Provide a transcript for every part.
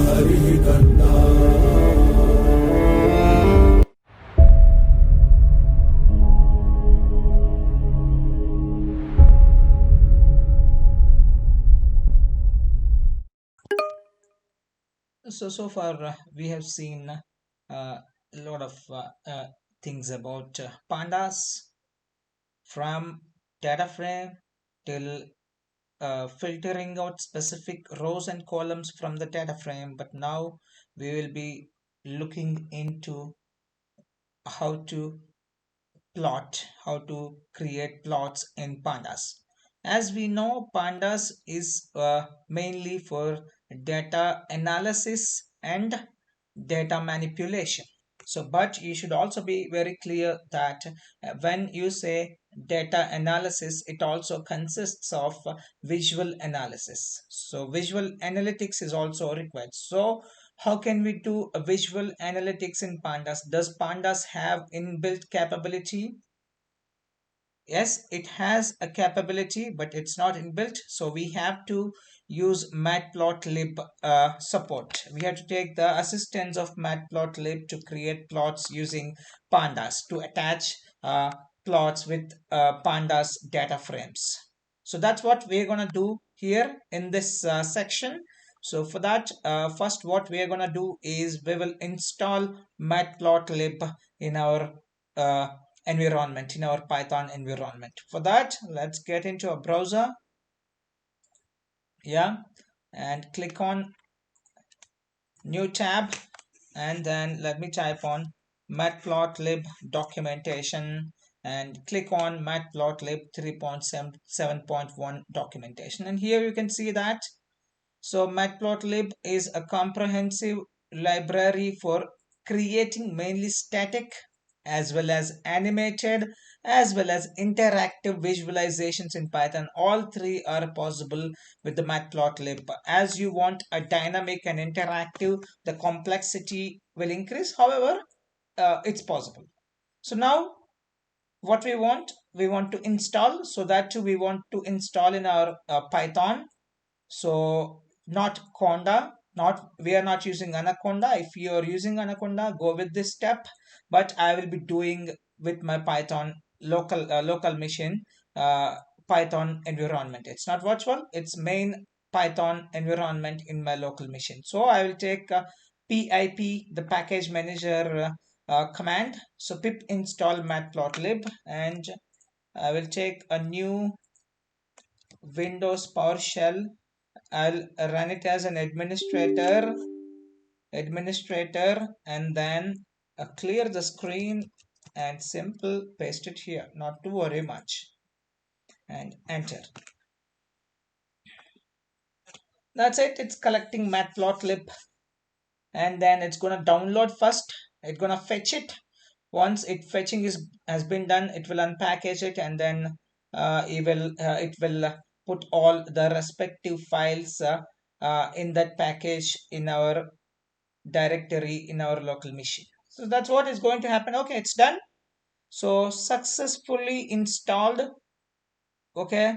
हरिः कर्ता। So far we have seen a lot of things about pandas, from data frame till filtering out specific rows and columns from the data frame. But now we will be looking into how to how to create plots in pandas. As we know, pandas is mainly for data analysis and data manipulation. So but you should also be very clear that when you say data analysis, it also consists of visual analysis. So visual analytics is also required. So how can we do a visual analytics in pandas? Does pandas have inbuilt capability? Yes, it has a capability, but it's not inbuilt. So we have to use MatplotLib support. We have to take the assistance of MatplotLib to create plots using pandas, to attach plots with pandas data frames. So that's what we're gonna do here in this section. So for that, first what we are gonna do is we will install MatplotLib in our uh, environment, in our Python environment. For that, let's get into a browser. Yeah, and click on new tab, and then let me type on matplotlib documentation, and click on matplotlib 3.7.1 documentation. And here you can see that so matplotlib is a comprehensive library for creating mainly static as well as animated as well as interactive visualizations in Python. All three are possible with the matplotlib. As you want a dynamic and interactive, the complexity will increase. However, it's possible. So now what we want to install, so that too we want to install in our Python. So not conda, not we are not using anaconda. If you are using anaconda, go with this step, but I will be doing with my Python local machine, Python environment. It's not virtual, it's main Python environment in my local machine. So I will take pip, the package manager command. So pip install matplotlib, and I will take a new Windows PowerShell. I'll run it as an administrator, and then clear the screen and simple paste it here, not to worry much, and enter. That's it. It's collecting matplotlib, and then it's gonna download first. It's gonna fetch it. Once it fetching is has been done, it will unpackage it, and then it will put all the respective files in that package in our directory in our local machine. So that's what is going to happen. Okay, it's done. So successfully installed. Okay,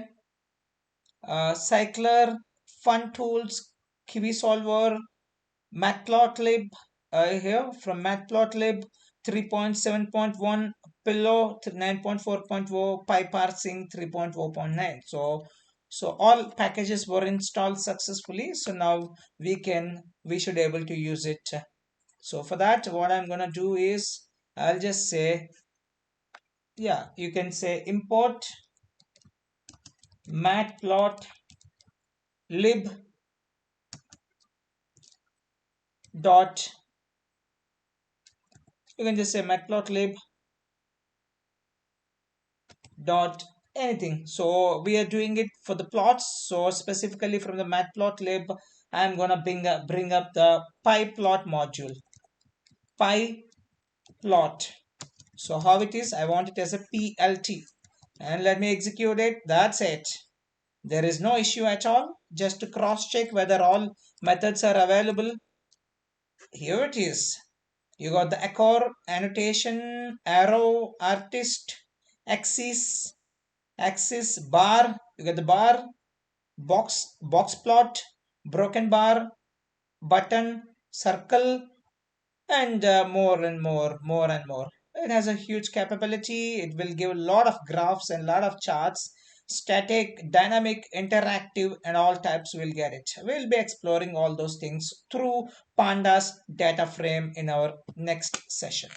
cycler, fun tools, kiwi solver, matplotlib, here from matplotlib 3.7.1, pillow 9.4.0, pyparsing 3.0.9. So all packages were installed successfully. So now we should able to use it. So for that, what I'm gonna do is I'll just say, yeah, you can say import matplotlib dot, you can just say matplotlib dot anything. So we are doing it for the plots. So specifically from the matplotlib, I'm gonna bring up the pyplot module, pyplot. So how it is, I want it as a plt, and let me execute it. That's it. There is no issue at all. Just to cross check whether all methods are available. Here it is. You got the accord, annotation, arrow, artist, axis, bar. You get the bar, box plot, broken bar, button, circle, and more and more and more. It has a huge capability. It will give a lot of graphs and a lot of charts, static, dynamic, interactive, and all types will get it. We'll be exploring all those things through Pandas data frame in our next session.